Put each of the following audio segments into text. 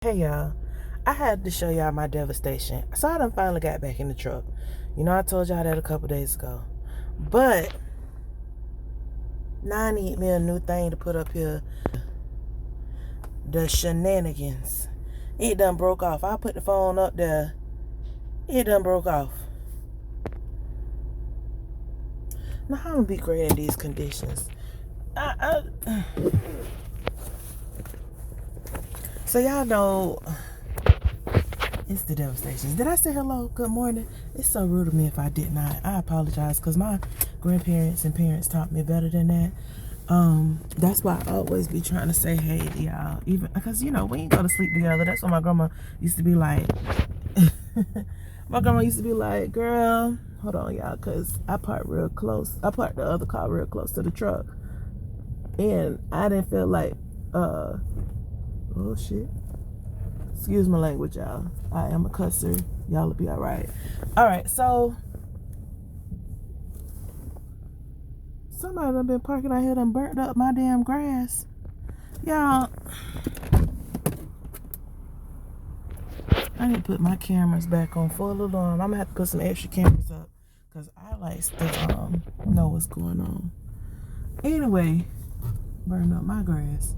Hey y'all, I had to show y'all my devastation. So I done finally got back in the truck. You know I told y'all that a couple days ago. But now I need me a new thing to put up here. The shenanigans. It done broke off. I put the phone up there. It done broke off. Now how I'm gonna be great in these conditions? So y'all know it's the devastations. Did I say hello? Good morning. It's so rude of me if I did not. I apologize because my grandparents and parents taught me better than that. That's why I always be trying to say hey to y'all. Even because we ain't go to sleep together. That's what my grandma used to be like. My grandma used to be like, girl, hold on y'all, because I parked real close. I parked the other car real close to the truck. And I didn't feel like oh shit. Excuse my language, y'all. I am a cusser. Y'all will be all right. All right, so somebody done been parking out here done burnt up my damn grass. Y'all, I need to put my cameras back on full alarm. I'm going to have to put some extra cameras up because I like to know what's going on. Anyway, burn up my grass.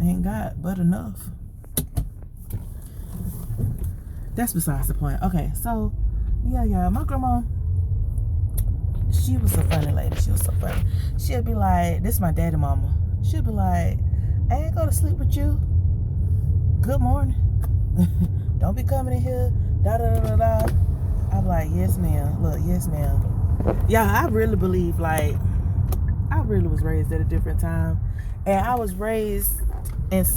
Ain't got but enough. That's besides the point. Okay, so yeah, my grandma, she was a funny lady. She was so funny. She'd be like, this is my daddy mama. She'd be like, I ain't go to sleep with you. Good morning. Don't be coming in here. Da da da da da. I'm like, yes ma'am. Look, yes ma'am. Yeah, I really believe I really was raised at a different time. And I was raised and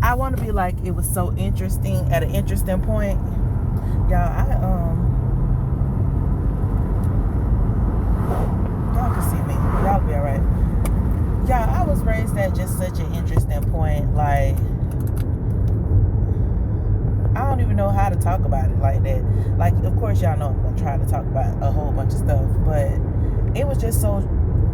I want to be like it was so interesting at an interesting point. Y'all, y'all can see me. Y'all be alright. Y'all, I was raised at just such an interesting point. Like, I don't even know how to talk about it like that. Like, of course, y'all know I'm gonna try to talk about a whole bunch of stuff, but it was just so.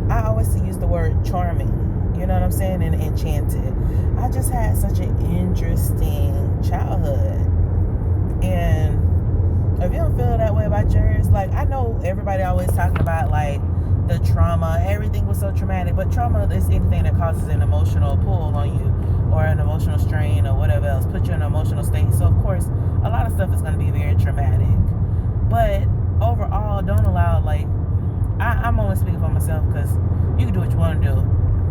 I always use the word charming. You know what I'm saying? And enchanted. I just had such an interesting childhood. And if you don't feel that way about yours, like, I know everybody always talking about like the trauma, everything was so traumatic, but trauma is anything that causes an emotional pull on you or an emotional strain or whatever else, put you in an emotional state. So of course a lot of stuff is going to be very traumatic, but overall, don't allow, like, I'm only speaking for myself because you can do what you want to do.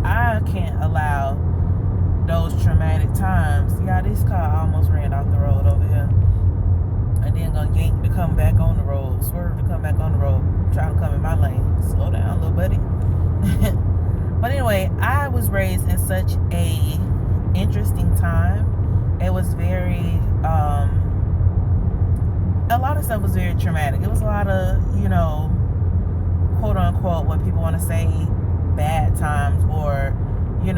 I can't allow those traumatic times. Yeah, this car almost ran off the road over here. And then gonna yank to come back on the road. Swerve to come back on the road. Trying to come in my lane. Slow down, little buddy. But anyway, I was raised in such a interesting time. It was very, a lot of stuff was very traumatic. It was a lot of, quote unquote, what people want to say, bad times, or I'm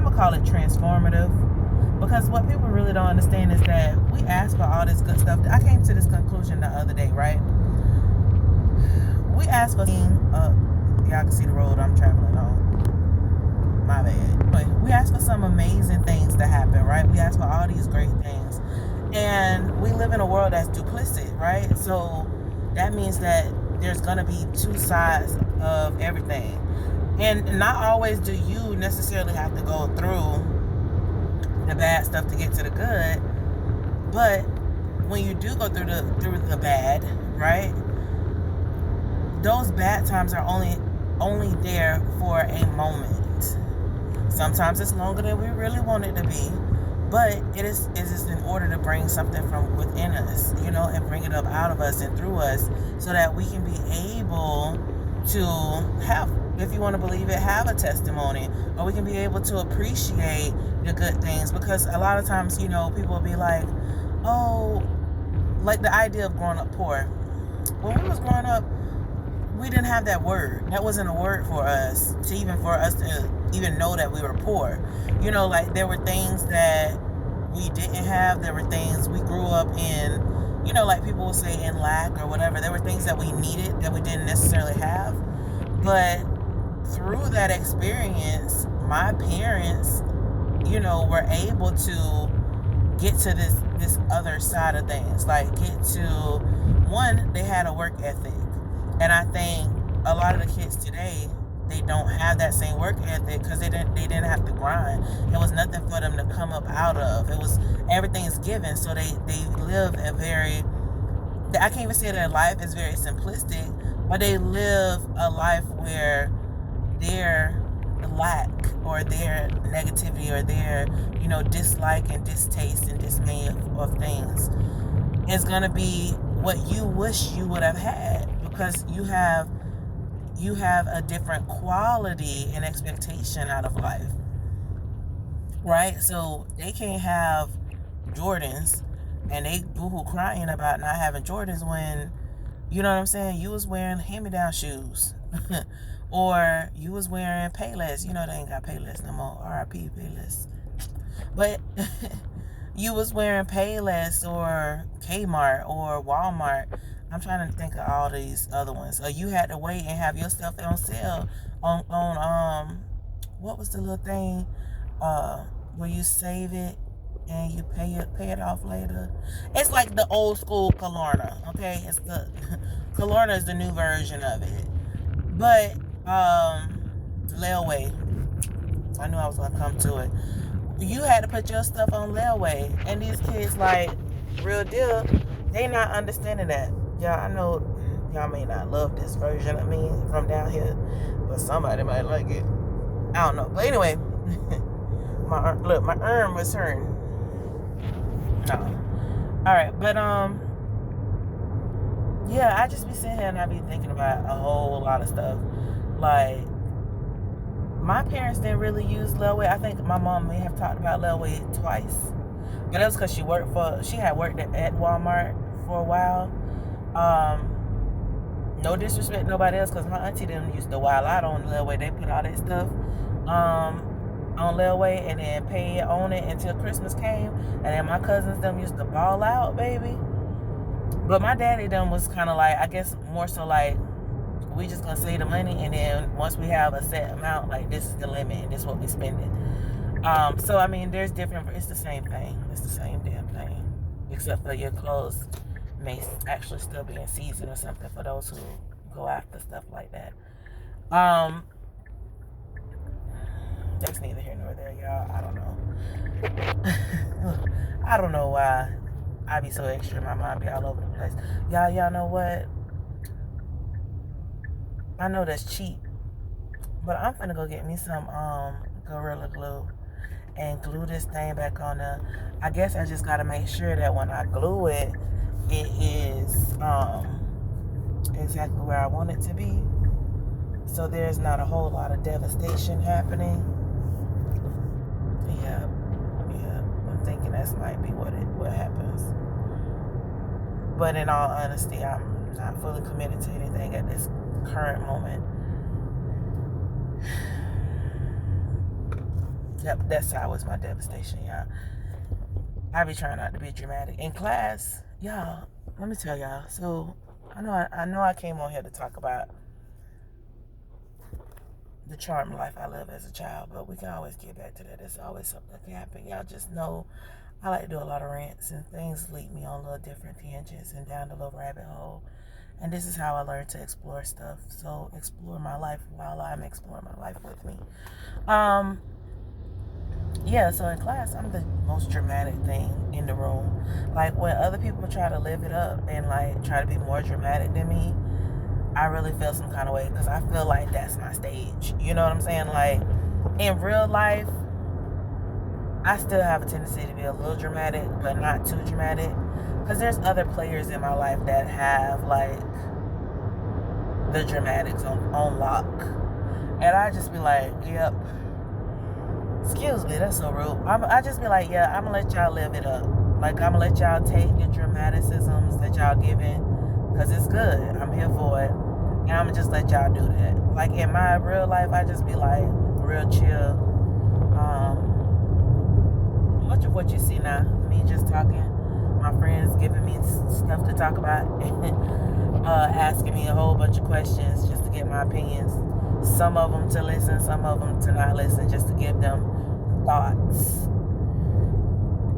gonna call it transformative, because what people really don't understand is that we ask for all this good stuff. I came to this conclusion the other day, right? We ask for y'all can see the road I'm traveling on, my bad. We ask for some amazing things to happen, right? We ask for all these great things, and we live in a world that's duplicit, right? So that means that there's gonna be two sides of everything, and not always do you necessarily have to go through the bad stuff to get to the good. But when you do go through the bad, right, those bad times are only there for a moment. Sometimes it's longer than we really want it to be, but it is in order to bring something from within us, and bring it up out of us and through us, so that we can be able to have, if you want to believe it, have a testimony, or we can be able to appreciate the good things. Because a lot of times, people will be like, oh, like the idea of growing up poor. When we was growing up, we didn't have that word. That wasn't a word for us to even know that we were poor. Like, there were things that we didn't have. There were things we grew up in, like people will say, in lack or whatever. There were things that we needed that we didn't necessarily have. But through that experience, my parents were able to get to this other side of things. Like, get to, one, they had a work ethic. And I think a lot of the kids today, they don't have that same work ethic because they didn't have to grind. It was nothing for them to come up out of. It was, everything's given. So they live a very, I can't even say their life is very simplistic, but they live a life where their lack or their negativity or their dislike and distaste and dismay of things is going to be what you wish you would have had, because you have a different quality and expectation out of life, right? So they can't have Jordans and they boohoo crying about not having Jordans when, you know what I'm saying, you was wearing hand-me-down shoes or you was wearing Payless. They ain't got Payless no more, RIP Payless, but you was wearing Payless or Kmart or Walmart. I'm trying to think of all these other ones. So you had to wait and have your stuff on sale on what was the little thing where you save it and you pay it off later. It's like the old school Klarna, okay? It's the Klarna is the new version of it. But layaway, I knew I was gonna come to it. You had to put your stuff on layaway, and these kids, like, real deal, they not understanding that. Y'all, I know y'all may not love this version of me from down here, but somebody might like it. I don't know. But anyway, my arm was hurting. No. All right, but yeah, I just be sitting here and I be thinking about a whole lot of stuff. Like, my parents didn't really use layaway. I think my mom may have talked about layaway twice, but that was because she had worked at Walmart for a while. No disrespect to nobody else, because my auntie them used to wild out on layaway. They put all that stuff on layaway and then pay on it until Christmas came, and then my cousins them used to ball out, baby. But my daddy them was kind of like, I guess more so like, we just gonna save the money, and then once we have a set amount, like, this is the limit and this is what we spending. So I mean, there's different, it's the same thing. It's the same damn thing, except for your clothes may actually still be in season or something for those who go after stuff like that. That's neither here nor there, y'all. I don't know. I don't know why I be so extra. My mind be all over the place. Y'all know what? I know that's cheap, but I'm finna go get me some Gorilla Glue and glue this thing back on there. I guess I just gotta make sure that when I glue it, it is exactly where I want it to be, so there's not a whole lot of devastation happening. Yeah, I'm thinking that might be what happens. But in all honesty, I'm not fully committed to anything at this current moment. Yep, that's how was my devastation, y'all. I be trying not to be dramatic. In class, y'all, let me tell y'all. So I know I came on here to talk about the charmed life I lived as a child, but we can always get back to that. There's always something that can happen. Y'all just know I like to do a lot of rants, and things lead me on little different tangents and down the little rabbit hole. And this is how I learned to explore stuff. So explore my life while I'm exploring my life with me. Yeah, so in class, I'm the most dramatic thing in the room. Like, when other people try to live it up and, like, try to be more dramatic than me, I really feel some kind of way, because I feel like that's my stage. You know what I'm saying? Like, in real life, I still have a tendency to be a little dramatic, but not too dramatic. Because there's other players in my life that have, like, the dramatics on lock. And I just be like, yep. Excuse me, that's so rude. I just be like, yeah, I'm going to let y'all live it up. Like, I'm going to let y'all take your dramaticisms that y'all giving, because it's good. I'm here for it. And I'm going to just let y'all do that. Like, in my real life, I just be like, real chill. Much of what you see now, me just talking, my friends giving me stuff to talk about, asking me a whole bunch of questions just to get my opinions. Some of them to listen, some of them to not listen, just to give them thoughts.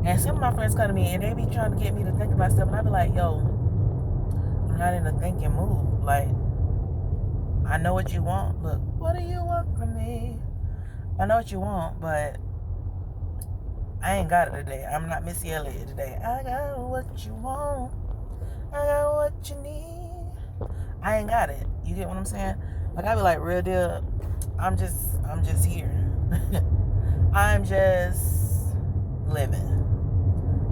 And some of my friends come to me and they be trying to get me to think about stuff, and I be like, yo, I'm not in a thinking mood. Like, I know what you want. Look, what do you want from me? I know what you want, but I ain't got it today. I'm not Missy Elliott today. I got what you want. I got what you need. I ain't got it. You get what I'm saying? Like, I be like, real deal, I'm just here. I'm just living.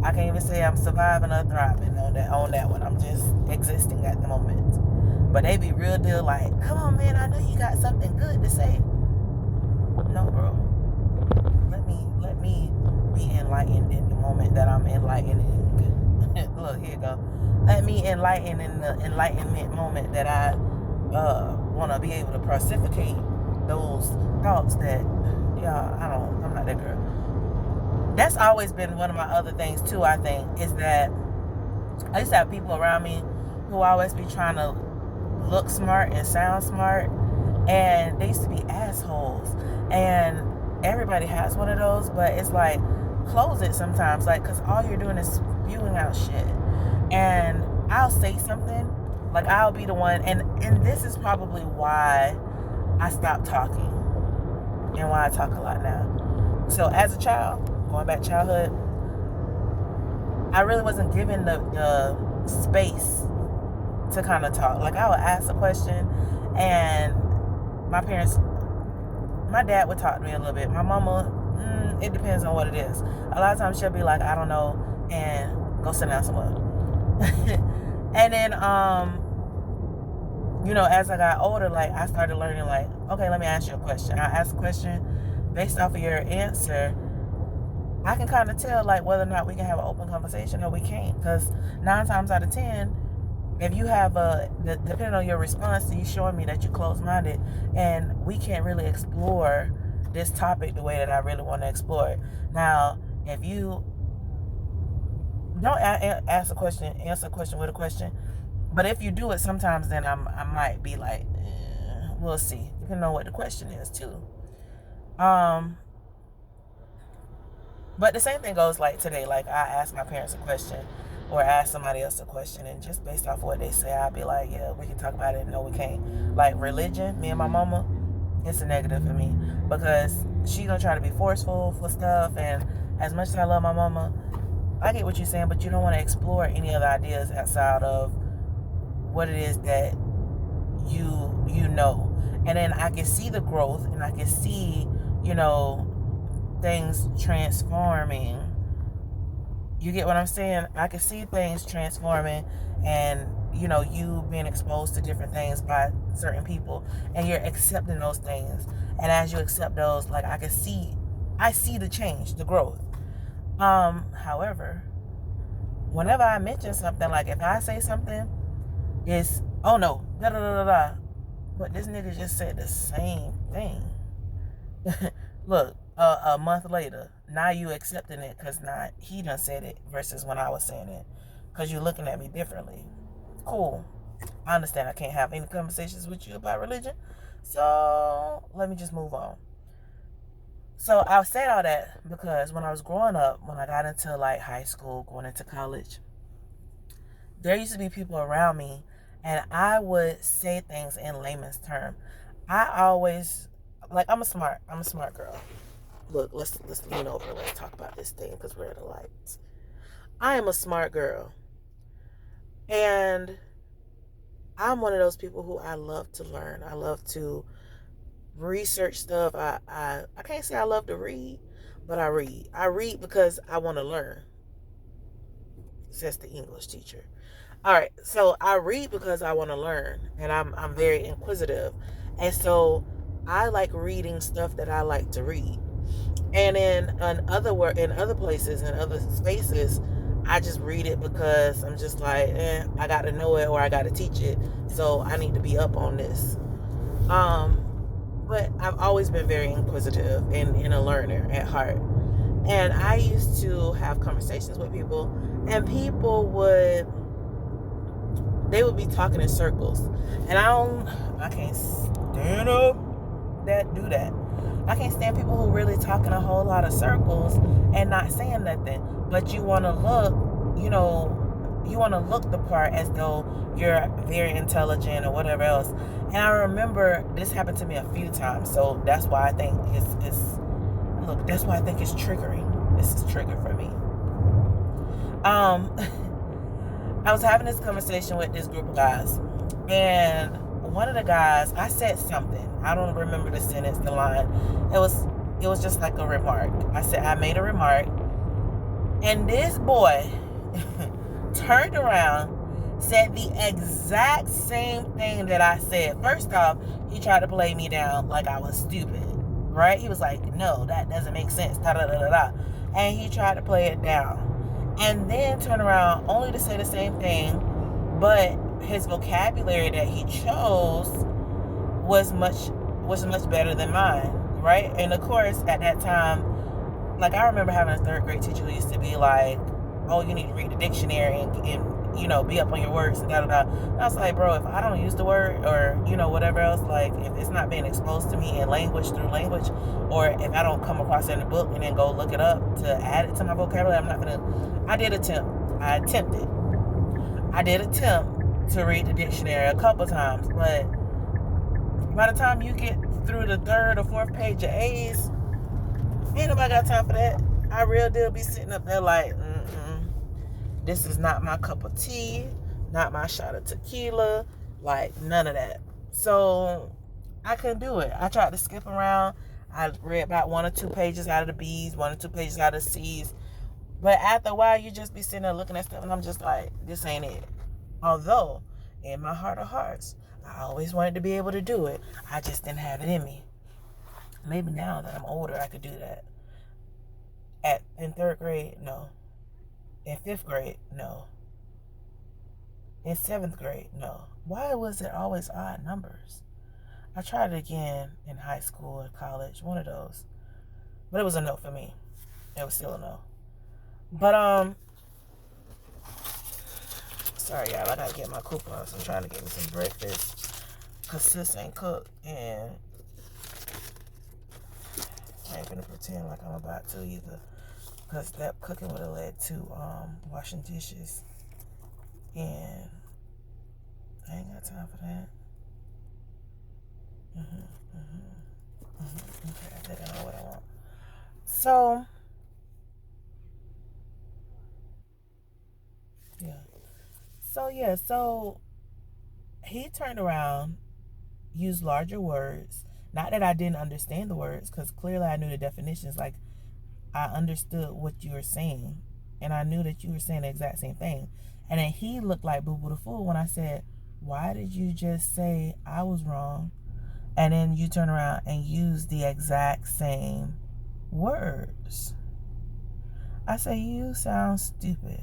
I can't even say I'm surviving or thriving on that one. I'm just existing at the moment. But they be real deal like, come on, man, I know you got something good to say. No, bro. Let me be enlightened in the moment that I'm enlightening. Look, here you go. Let me enlighten in the enlightenment moment that I want to be able to precipitate those thoughts that, I'm not that girl. That's always been one of my other things too, I think, is that I used to have people around me who always be trying to look smart and sound smart, and they used to be assholes. And everybody has one of those, but it's like, close it sometimes, like, because all you're doing is spewing out shit. And I'll say something, like, I'll be the one, and this is probably why I stopped talking and why I talk a lot now. So as a child, going back to childhood, I really wasn't given the space to kind of talk. Like, I would ask a question, and my dad would talk to me a little bit. My mama, it depends on what it is. A lot of times she'll be like, I don't know, and go sit down somewhere. And then, as I got older, like, I started learning, like, okay, let me ask you a question. I ask a question based off of your answer. I can kind of tell, like, whether or not we can have an open conversation or we can't. Because 9 times out of 10, if you have depending on your response, you showing me that you're closed-minded, and we can't really explore this topic the way that I really want to explore it. Now, if you don't answer a question with a question, but if you do it sometimes, then I might be like, we'll see, depending on what the question is too. But the same thing goes like today. Like, I ask my parents a question or ask somebody else a question, and just based off of what they say, I'll be like, yeah, we can talk about it. No, we can't. Like, religion, me and my mama, it's a negative for me, because she gonna try to be forceful for stuff. And as much as I love my mama, I get what you're saying, but you don't want to explore any other ideas outside of what it is that you know. And then I can see the growth, and I can see, things transforming. You get what I'm saying? I can see things transforming, and you being exposed to different things by certain people, and you're accepting those things. And as you accept those, like, I see the change, the growth. However, whenever I mention something, like, if I say something, it's, oh no, da da da da da, but this nigga just said the same thing. Look, a month later, now you accepting it because now he done said it versus when I was saying it, because you're looking at me differently. Cool. I understand I can't have any conversations with you about religion, so let me just move on. So I said all that because when I was growing up, when I got into like high school, going into college, there used to be people around me, and I would say things in layman's term. I always, like, I'm a smart girl. Look, let's lean over and let's talk about this thing because we're at the lights. I am a smart girl, and I'm one of those people who I love to learn. I love to research stuff. I can't say I love to read, but I read. I read because I want to learn, says the English teacher. All right, so I read because I want to learn, and I'm very inquisitive, and so I like reading stuff that I like to read. And in other places, in other spaces, I just read it because I'm just like, I got to know it or I got to teach it, so I need to be up on this. But I've always been very inquisitive and a learner at heart. And I used to have conversations with people, and they would be talking in circles. And I can't stand up do that. I can't stand people who really talk in a whole lot of circles and not saying nothing. But you want to look, you want to look the part as though you're very intelligent or whatever else. And I remember this happened to me a few times. So that's why I think that's why I think it's triggering. This is trigger for me. I was having this conversation with this group of guys, and one of the guys, I said something. I don't remember the sentence, the line. It was just like a remark. I made a remark, and this boy turned around, said the exact same thing that I said. First off, he tried to play me down like I was stupid, right? He was like, no, that doesn't make sense, da da da da da. And he tried to play it down. And then turn around only to say the same thing, but his vocabulary that he chose was much better than mine, right? And of course, at that time, like I remember having a third grade teacher who used to be like, oh, you need to read the dictionary and be up on your words and da da da. And I was like, bro, if I don't use the word or whatever else, like if it's not being exposed to me in language through language, or if I don't come across it in a book and then go look it up to add it to my vocabulary, I'm not gonna. I did attempt to read the dictionary a couple times, but by the time you get through the third or fourth page of A's, ain't nobody got time for that. I real deal be sitting up there like, this is not my cup of tea, not my shot of tequila, like none of that. So I couldn't do it. I tried to skip around. I read about 1 or 2 pages out of the B's, 1 or 2 pages out of the C's. But after a while, you just be sitting there looking at stuff, and I'm just like, this ain't it. Although, in my heart of hearts, I always wanted to be able to do it. I just didn't have it in me. Maybe now that I'm older, I could do that. In 3rd grade, no. In 5th grade, no. In 7th grade, no. Why was it always odd numbers? I tried it again in high school or college, one of those. But it was a no for me. It was still a no. But, sorry, y'all, I gotta get my coupons. I'm trying to get me some breakfast, because sis ain't cooked, and I ain't gonna pretend like I'm about to either, because that cooking would have led to, washing dishes, and I ain't got time for that. Okay, I think I know what I want. So, so he turned around, used larger words. Not that I didn't understand the words, because clearly I knew the definitions. Like, I understood what you were saying, and I knew that you were saying the exact same thing. And then he looked like Boo Boo the Fool when I said, why did you just say I was wrong? And then you turn around and use the exact same words. I say, you sound stupid.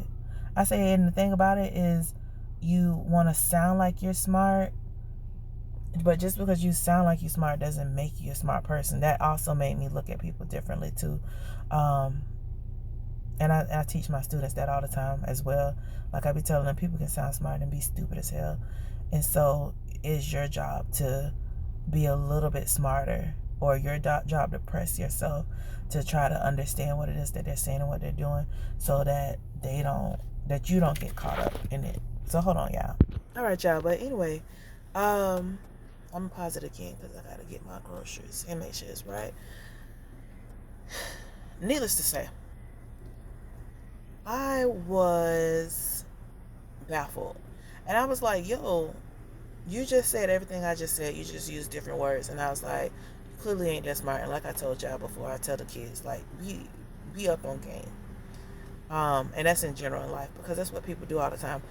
I say, and the thing about it is, you want to sound like you're smart, but just because you sound like you're smart doesn't make you a smart person. That also made me look at people differently too. And I teach my students that all the time as well. Like I be telling them, people can sound smart and be stupid as hell. And so it's your job to be a little bit smarter, or your job to press yourself to try to understand what it is that they're saying and what they're doing, so that you don't get caught up in it. So hold on, y'all. All right, y'all. But anyway, I'm gonna pause it again because I gotta get my groceries and make sure it's right. Needless to say, I was baffled, and I was like, yo, you just said everything I just said. You just used different words. And I was like, you clearly ain't that smart. And like I told y'all before, I tell the kids, like, be up on game. And that's in general in life, because that's what people do all the time.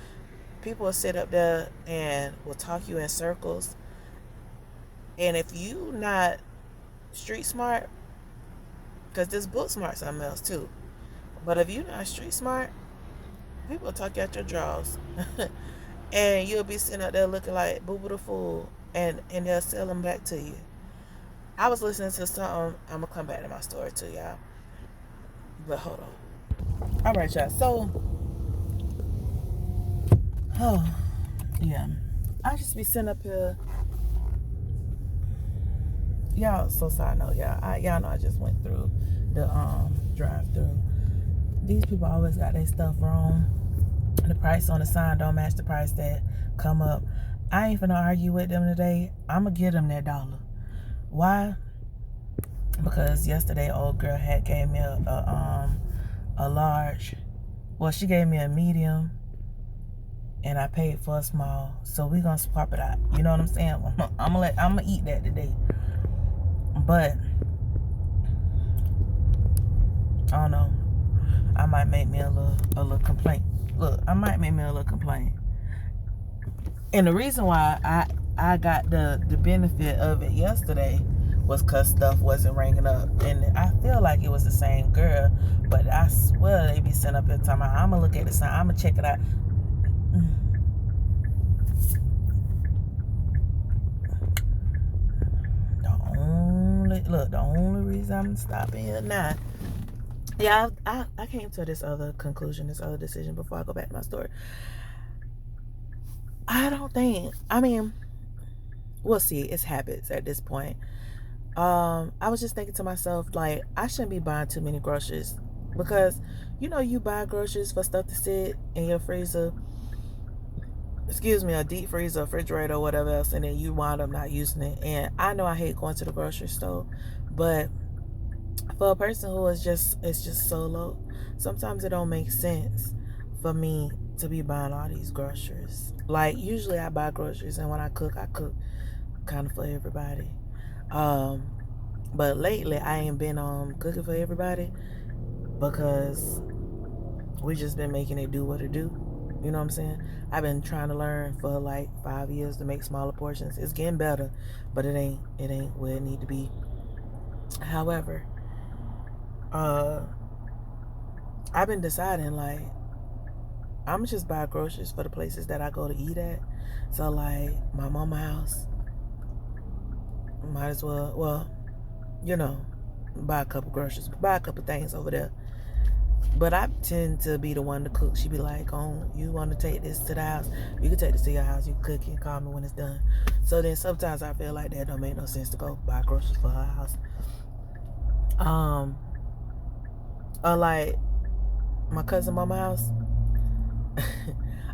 People will sit up there and will talk you in circles. And if you not street smart, because this book smart something else too. But if you not street smart, people will talk you out your drawers. And you'll be sitting up there looking like Boo Boo the Fool, and they'll sell them back to you. I was listening to something. I'm going to come back to my story too, y'all. But hold on. All right, y'all. So, I just be sitting up here. y'all, so side note, y'all know I just went through the drive-through. These people always got their stuff wrong. The price on the sign don't match the price that come up. I ain't finna argue with them today. I'ma give them that $1. Why? Because yesterday old girl had gave me a large. Well, she gave me a medium, and I paid for a small. So we gonna swap it out. You know what I'm saying? I'm gonna eat that today. But I don't know. I might make me a little complaint. Look, I might make me a little complaint. And the reason why I got the benefit of it yesterday was because stuff wasn't ringing up. And I feel like it was the same girl, but I swear they be sitting up here talking about, I'm going to look at the sign, I'm going to check it out. The only reason I'm stopping here now, yeah, I came to this other conclusion, this other decision before I go back to my story. We'll see. It's habits at this point. I was just thinking to myself, like, I shouldn't be buying too many groceries, because, you buy groceries for stuff to sit in your freezer, a deep freezer, refrigerator, or whatever else, and then you wind up not using it. And I know I hate going to the grocery store, but for a person who is just solo, sometimes it don't make sense for me to be buying all these groceries. Like, usually I buy groceries, and when I cook kind of for everybody. But lately I ain't been cooking for everybody, because we just been making it do what it do. You know what I'm saying? I've been trying to learn for like 5 years to make smaller portions. It's getting better, but it ain't where it need to be. However, I've been deciding, like, I'm just buy groceries for the places that I go to eat at. So, like, my mama's house, might as well, buy a couple groceries, buy a couple things over there. But I tend to be the one to cook. She be like, oh, you want to take this to the house? You can take this to your house. You can cook it and call me when it's done. So then sometimes I feel like that don't make no sense to go buy groceries for her house. Or like my cousin mama's house.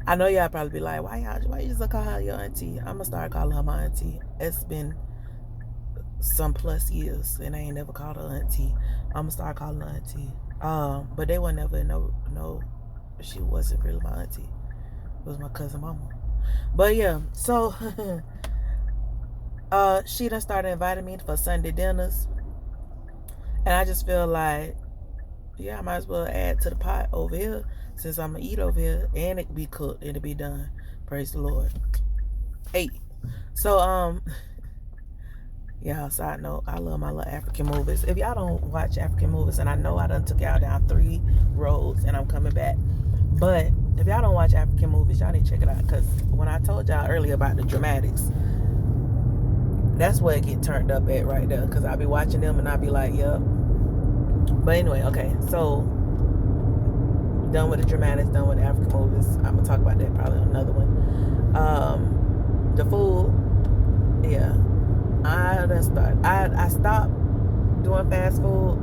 I know y'all probably be like, why you just call her your auntie? I'm gonna start calling her my auntie. It's been some plus years, and I ain't never called her auntie. I'm gonna start calling her auntie. But they would never know she wasn't really my auntie. It was my cousin mama. But yeah, so she done started inviting me for Sunday dinners, and I just feel like, yeah, I might as well add to the pot over here, since I'm gonna eat over here, and it be cooked and it be done. Praise the Lord. Hey, so yeah, side note, I love my little African movies. If y'all don't watch African movies, and I know I done took y'all down 3 roads and I'm coming back, but if y'all don't watch African movies, y'all need to check it out, because when I told y'all earlier about the dramatics, that's where it get turned up at right there, because I be watching them and I be like, yep. But anyway, okay, so done with the dramatics, done with the African movies. I'm gonna talk about that probably on another one. The food, yeah. I stopped doing fast food.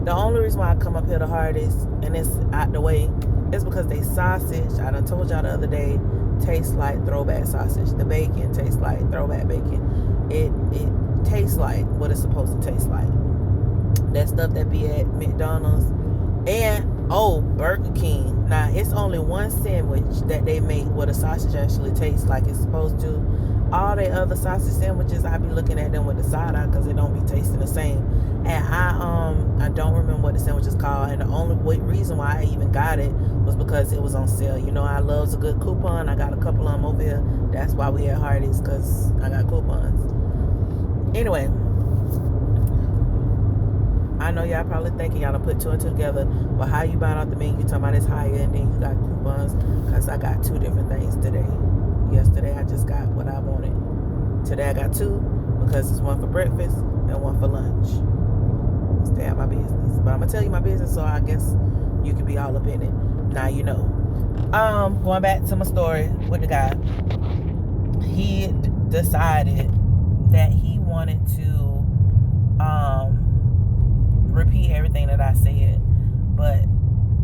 The only reason why I come up here the hardest and it's out the way is because they sausage, I done told y'all the other day, tastes like throwback sausage. The bacon tastes like throwback bacon. It tastes like what it's supposed to taste like. That stuff that be at McDonald's and Burger King. Now, it's only one sandwich that they make where the sausage actually tastes like it's supposed to. All the other sausage sandwiches, I be looking at them with the side eye because they don't be tasting the same. And I don't remember what the sandwich is called. And the only reason why I even got it was because it was on sale. You know, I love a good coupon. I got a couple of them over here. That's why we at Hardee's, because I got coupons. Anyway, I know y'all probably thinking y'all done put 2 and 2 together, but how you buying off the menu, you talking about it's higher, and then you got coupons, because I got 2 different things today. Yesterday I just got what I wanted. Today I got 2, because it's one for breakfast and one for lunch. Stay out my business. But I'm going to tell you my business, so I guess you can be all up in it. Now you know. Going back to my story with the guy. He decided that he wanted to repeat everything that I said, but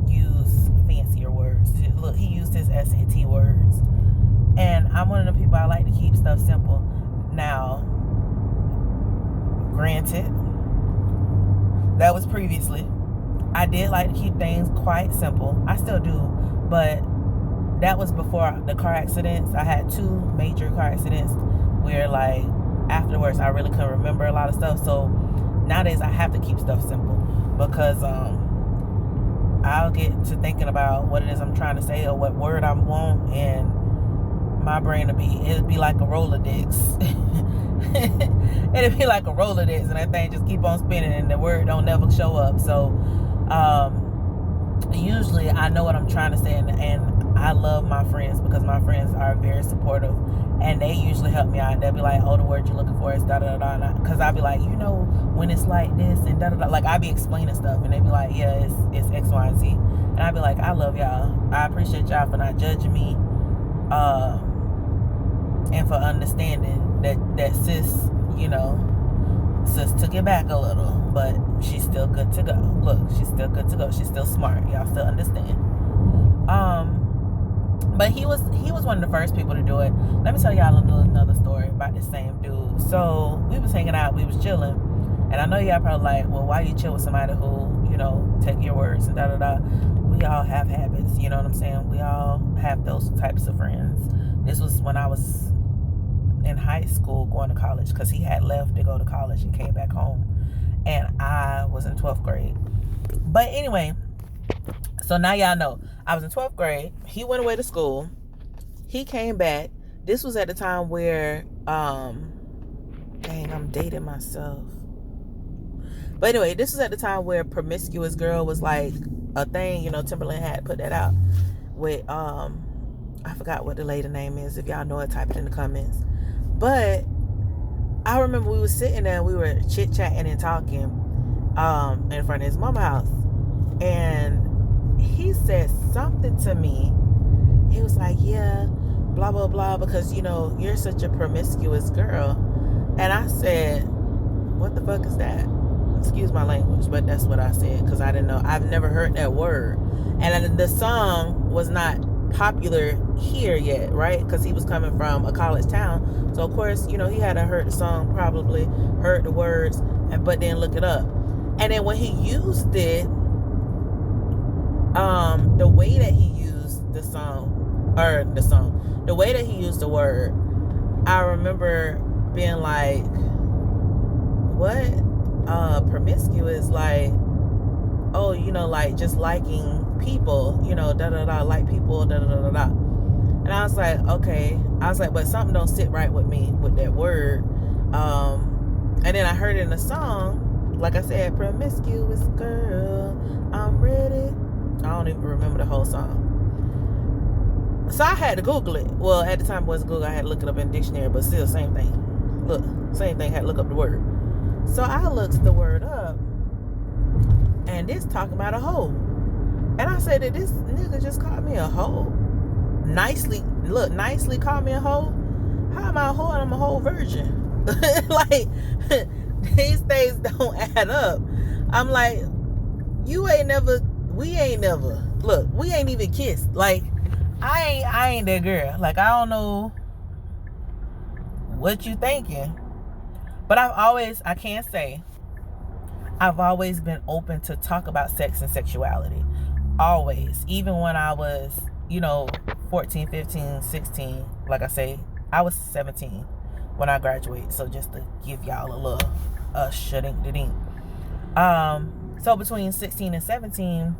use fancier words. Look, he used his SAT words. And I'm one of the people, I like to keep stuff simple. Now, granted, that was previously. I did like to keep things quite simple. I still do, but that was before the car accidents. I had 2 major car accidents where, like, afterwards I really couldn't remember a lot of stuff. So nowadays I have to keep stuff simple because I'll get to thinking about what it is I'm trying to say or what word I want, and my brain it'd be like a Rolodex. It'd be like a Rolodex, and that thing just keep on spinning and the word don't never show up. So usually I know what I'm trying to say, and I love my friends because my friends are very supportive, and they usually help me out. They'll be like, oh, the word you're looking for is da-da-da-da, because I'll be like, when it's like this and da-da-da, like I'll be explaining stuff, and they be like, yeah, it's X, Y, and Z, and I'll be like, I love y'all. I appreciate y'all for not judging me, and for understanding that sis, sis took it back a little, but she's still good to go. Look, she's still good to go. She's still smart. Y'all still understand. But he was one of the first people to do it. Let me tell y'all another story about this same dude. So we was hanging out, we was chilling, and I know y'all probably like, well, why you chill with somebody who, take your words and da-da-da. We all have habits, you know what I'm saying? We all have those types of friends. This was when I was in high school going to college, because he had left to go to college and came back home, and I was in 12th grade. But anyway, so now y'all know I was in 12th grade. He went away to school. He came back. This was at the time where dang, I'm dating myself. But anyway, this was at the time where Promiscuous Girl was like a thing. Timberland had put that out with I forgot what the lady name is. If y'all know it, type it in the comments. But I remember we was sitting there and we were chit-chatting and talking in front of his mama's house. And he said something to me. He was like, yeah, blah, blah, blah, because, you're such a promiscuous girl. And I said, what the fuck is that? Excuse my language, but that's what I said, because I didn't know. I've never heard that word. And the song was not popular here yet, right? Because he was coming from a college town. So, of course, he hadn't heard the song, probably heard the words, but then look it up. And then when he used it, the way that he used the way that he used the word, I remember being like, what? Promiscuous, like, oh, like just liking people, da-da-da, like people, da-da-da-da-da. And I was like, okay. I was like, but something don't sit right with me with that word. And then I heard it in the song, like I said, promiscuous girl, I'm ready. I don't even remember the whole song. So I had to Google it. Well, at the time it wasn't Google. I had to look it up in the dictionary, but still, same thing. Look, same thing, had to look up the word. So I looked the word up, and this talking about a hoe. And I said that this nigga just called me a hoe. Nicely called me a hoe. How am I a hoe and I'm a whole virgin? Like, these things don't add up. I'm like, we ain't never, look, we ain't even kissed. Like, I ain't that girl. Like, I don't know what you thinking. But I've always been open to talk about sex and sexuality. Always. Even when I was, 14, 15, 16. Like I say, I was 17 when I graduated. So just to give y'all a little shudink-da-dink. So between 16 and 17,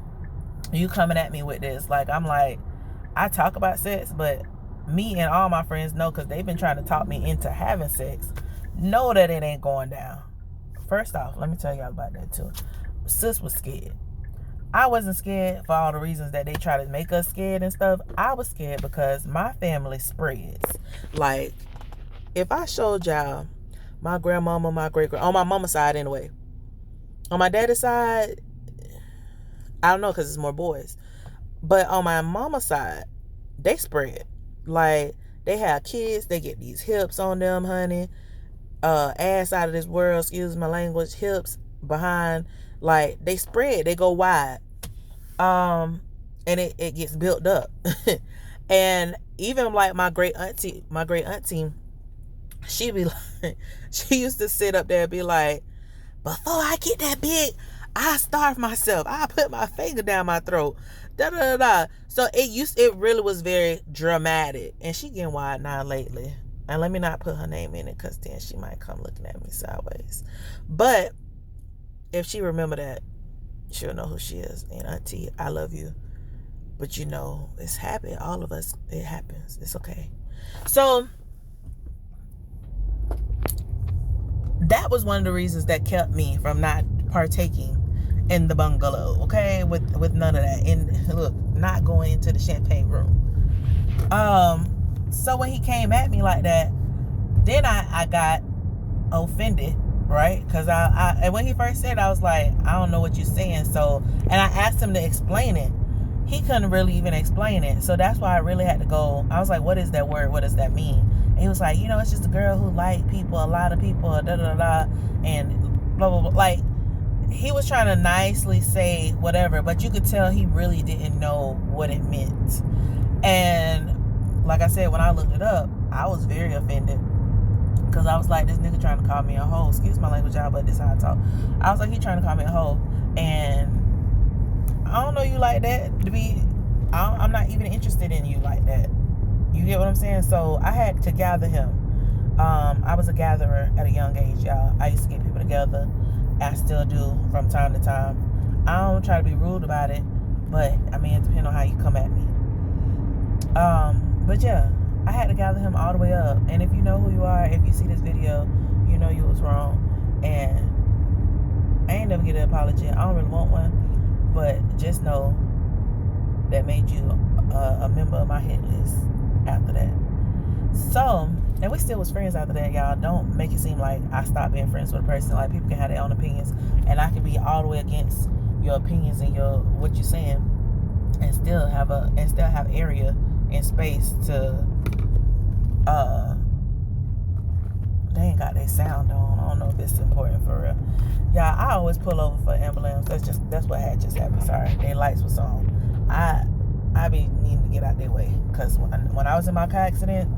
you coming at me with this. Like, I'm like, I talk about sex, but me and all my friends know, because they've been trying to talk me into having sex, know that it ain't going down. First off, let me tell y'all about that too. Sis was scared. I wasn't scared for all the reasons that they try to make us scared and stuff. I was scared because my family spreads. Like, if I showed y'all my grandmama, my great-grandma, on my mama's side anyway. On my daddy's side, I don't know, because it's more boys. But on my mama's side, they spread. Like, they have kids, they get these hips on them, honey. ass out of this world, excuse my language, hips behind, like they spread, they go wide. And it gets built up. And even like my great auntie, she be like, she used to sit up there and be like, before I get that big, I starve myself. I put my finger down my throat. Da da da da. So it really was very dramatic. And she getting wide now lately. And let me not put her name in it, because then she might come looking at me sideways. But if she remember that, she'll know who she is. And auntie, I love you. But you know, it's happened. All of us, it happens. It's okay. So that was one of the reasons that kept me from not partaking in the bungalow, okay, with none of that. And look, not going into the champagne room. So when he came at me like that, then I got offended, right? Because and when he first said it, I was like, I don't know what you're saying. So, and I asked him to explain it. He couldn't really even explain it. So that's why I really had to go. I was like, what is that word? What does that mean? And he was like, you know, it's just a girl who like people, a lot of people, da da da, and blah blah blah. Like, he was trying to nicely say whatever, but you could tell he really didn't know what it meant. And like I said, when I looked it up, I was very offended, because I was like, this nigga trying to call me a hoe. Excuse my language, y'all, but this is how I talk. I was like, he trying to call me a hoe, and I don't know you like that. I'm not even interested in you like that. You get what I'm saying? So I had to gather him. I was a gatherer at a young age, y'all. I used to get people together. I still do from time to time. I don't try to be rude about it, but I mean, it depends on how you come at me. But yeah, I had to gather him all the way up. And if you know who you are, if you see this video, you know you was wrong. And I ain't never get an apology. I don't really want one, but just know that made you a member of my hit list after that. So, and we still was friends after that, y'all. Don't make it seem like I stopped being friends with a person. Like, people can have their own opinions, and I can be all the way against your opinions and what you're saying, and still have area and space to they ain't got their sound on. I don't know if it's important for real. Yeah, I always pull over for ambulance. That's what had just happened. Sorry, their lights was on. I be needing to get out their way, because when I was in my car accident,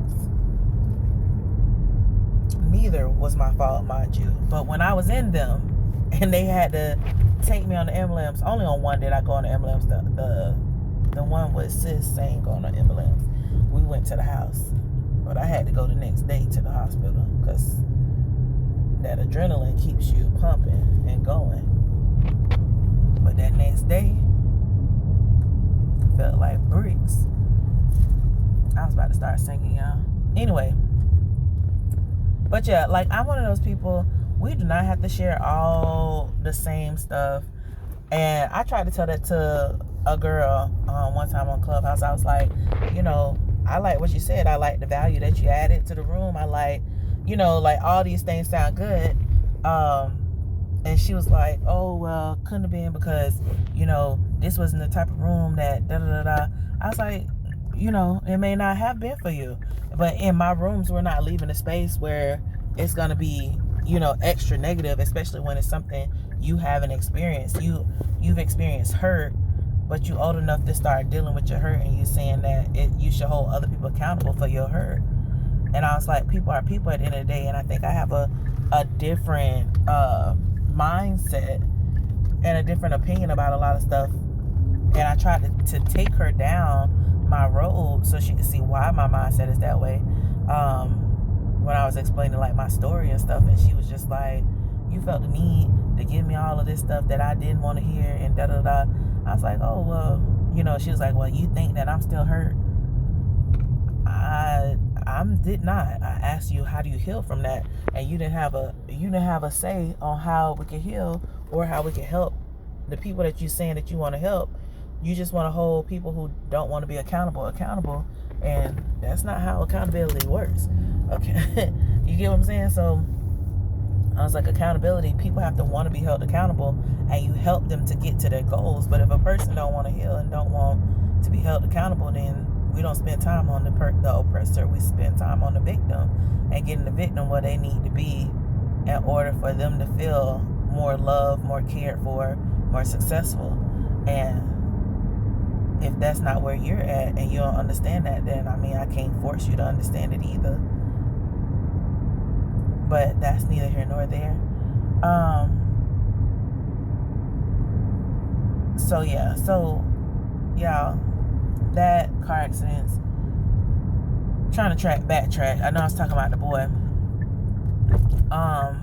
neither was my fault, mind you. But when I was in them and they had to take me on the ambulance, only on one did I go on the ambulance. The one with sis saying go on the ambulance. We went to the house, but I had to go the next day to the hospital, because that adrenaline keeps you pumping and going. But that next day felt like bricks. I was about to start singing, y'all. Anyway, but yeah, like, I'm one of those people, we do not have to share all the same stuff. And I tried to tell that to a girl one time on Clubhouse. I was like, you know, I like what you said. I like the value that you added to the room. I like, you know, like, all these things sound good. And she was like, oh, well, couldn't have been because, you know, this wasn't the type of room that da-da-da-da. I was like, you know, it may not have been for you. But in my rooms, we're not leaving a space where it's going to be, you know, extra negative, especially when it's something you haven't experienced. You've experienced hurt, but you old enough to start dealing with your hurt, and you saying that you should hold other people accountable for your hurt. And I was like, people are people at the end of the day, and I think I have a different mindset and a different opinion about a lot of stuff. And I tried to take her down my road so she could see why my mindset is that way. When I was explaining, like, my story and stuff, and she was just like, you felt the need to give me all of this stuff that I didn't want to hear, and da da da. I was like, oh, well, you know, she was like, well, you think that I'm still hurt? I did not. I asked you, how do you heal from that? And you didn't have a say on how we can heal or how we can help the people that you're saying that you want to help. You just want to hold people who don't want to be accountable, and that's not how accountability works. Okay, you get what I'm saying? So I was like, accountability, people have to want to be held accountable, and you help them to get to their goals. But if a person don't want to heal and don't want to be held accountable, then we don't spend time on the oppressor. We spend time on the victim and getting the victim where they need to be in order for them to feel more loved, more cared for, more successful. And if that's not where you're at and you don't understand that, then I mean, I can't force you to understand it either. But that's neither here nor there. So yeah, y'all, that car accident, trying to backtrack. I know I was talking about the boy.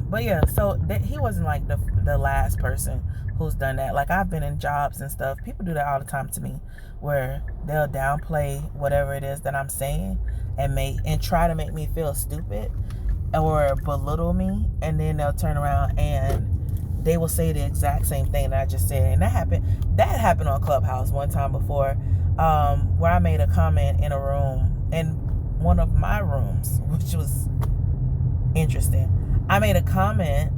But yeah, so he wasn't like the last person who's done that. Like, I've been in jobs and stuff. People do that all the time to me, where they'll downplay whatever it is that I'm saying and try to make me feel stupid or belittle me, and then they'll turn around and they will say the exact same thing that I just said. And that happened on Clubhouse one time before, where I made a comment in a room, in one of my rooms, which was interesting. I made a comment,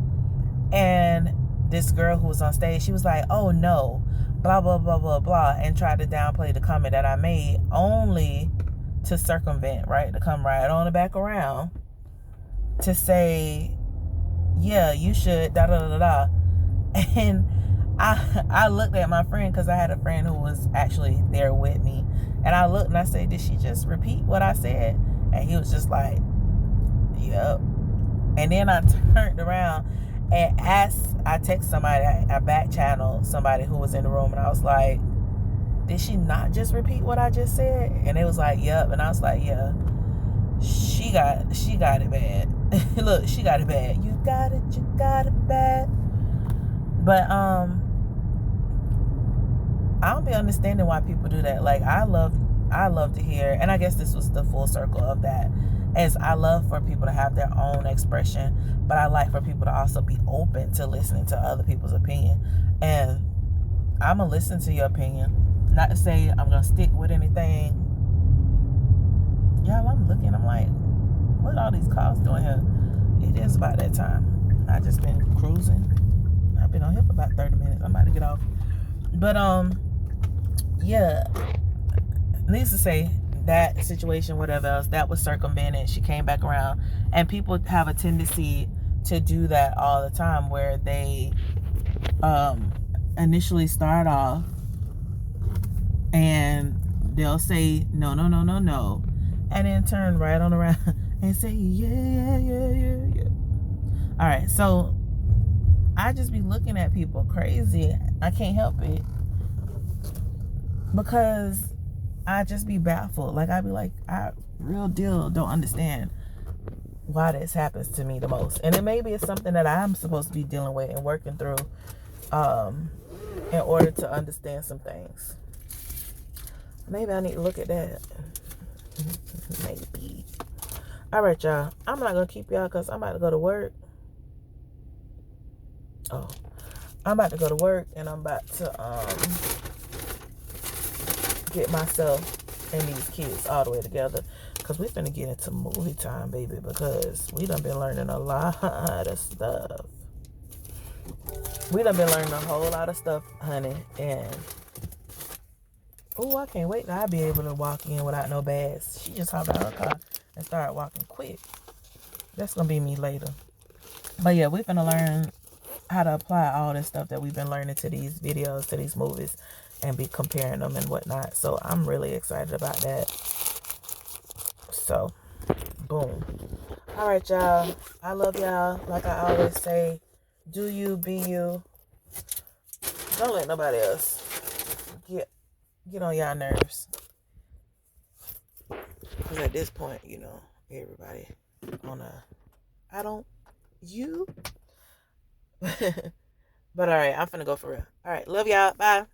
and this girl who was on stage, she was like, "Oh no, blah blah blah blah blah," and tried to downplay the comment that I made, only to circumvent, right, to come right on the back around to say, "Yeah, you should da da da da." And I looked at my friend, because I had a friend who was actually there with me, and I looked and I said, "Did she just repeat what I said?" And he was just like, "Yep." And then I turned around and I texted somebody, I back channeled somebody who was in the room, and I was like, "Did she not just repeat what I just said?" And it was like, "Yep." And I was like, "Yeah, she got it bad." Look, she got it bad. You got it bad. But I don't be understanding why people do that. Like, I love to hear, and I guess this was the full circle of that, is I love for people to have their own expression, but I like for people to also be open to listening to other people's opinion. And I'm gonna listen to your opinion, not to say I'm gonna stick with anything. Y'all, I'm looking, I'm like, what all these cars doing here? It is about that time. I just been cruising. I've been on here for about 30 minutes. I'm about to get off. But yeah, needless to say, that situation, whatever else, that was circumvented. She came back around, and people have a tendency to do that all the time, where they initially start off and they'll say no, and then turn right on around and say yeah. All right, so I just be looking at people crazy. I can't help it, because I just be baffled. Like, I be like, I real deal don't understand why this happens to me the most. And it maybe it's something that I'm supposed to be dealing with and working through in order to understand some things. Maybe I need to look at that. Maybe. All right, y'all. I'm not going to keep y'all, because I'm about to go to work. Oh, I'm about to go to work, and I'm about to get myself and these kids all the way together, because we finna get into movie time, baby, because we done been learning a lot of stuff. We done been learning a whole lot of stuff, honey, and oh, I can't wait till I'll be able to walk in without no bags. She just hopped out of her car and started walking quick. That's gonna be me later. But yeah, we're gonna learn how to apply all this stuff that we've been learning to these videos, to these movies, and be comparing them and whatnot. So I'm really excited about that. So, boom. All right, y'all. I love y'all. Like I always say, do you, be you. Don't let nobody else get on y'all nerves. Because at this point, you know, everybody on you. But all right, I'm finna go for real. All right, love y'all. Bye.